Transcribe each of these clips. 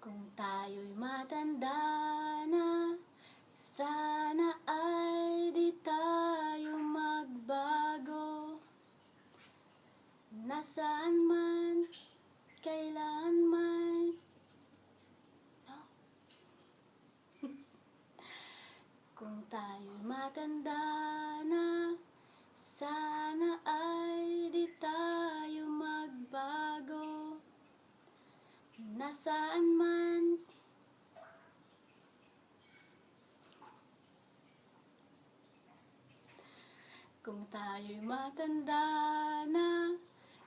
Kung tayo'y matanda na, sana ay di tayo magbago. Nasaan man, kailan man, no? Kung tayo'y matanda na, sana ay di tayo magbago. Nasaan man, kung tayo'y matanda na,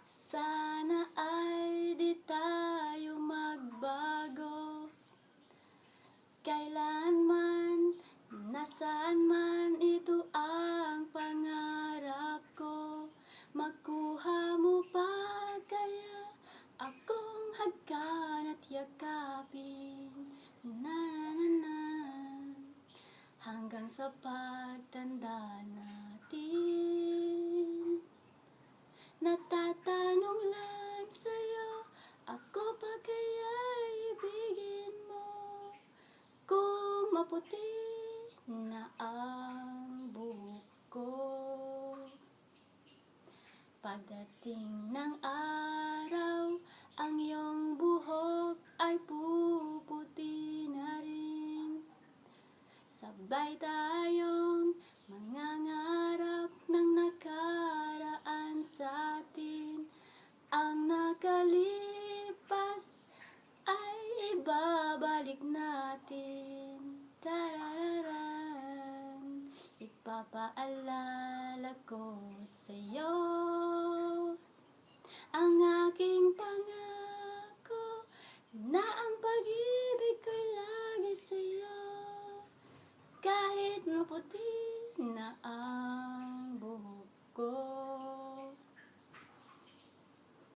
sana ay di tayo magbago. Kailanman, nasaan man, ito ang pangarap ko. Makuha mo pa kaya akong hagkan at yakapin, na hanggang sa pagtanda natin. Natatanong lang sa'yo, ako pa kaya ibigin mo? Kung maputi na ang buhok ko, pagdating ng araw, ang iyong buhok ay puputi na rin. Sabay tayong mangangarap ng nakaraan sa atin. Ang nakalipas ay ibabalik natin. Tarararan, ipapaalala ko sa'yo.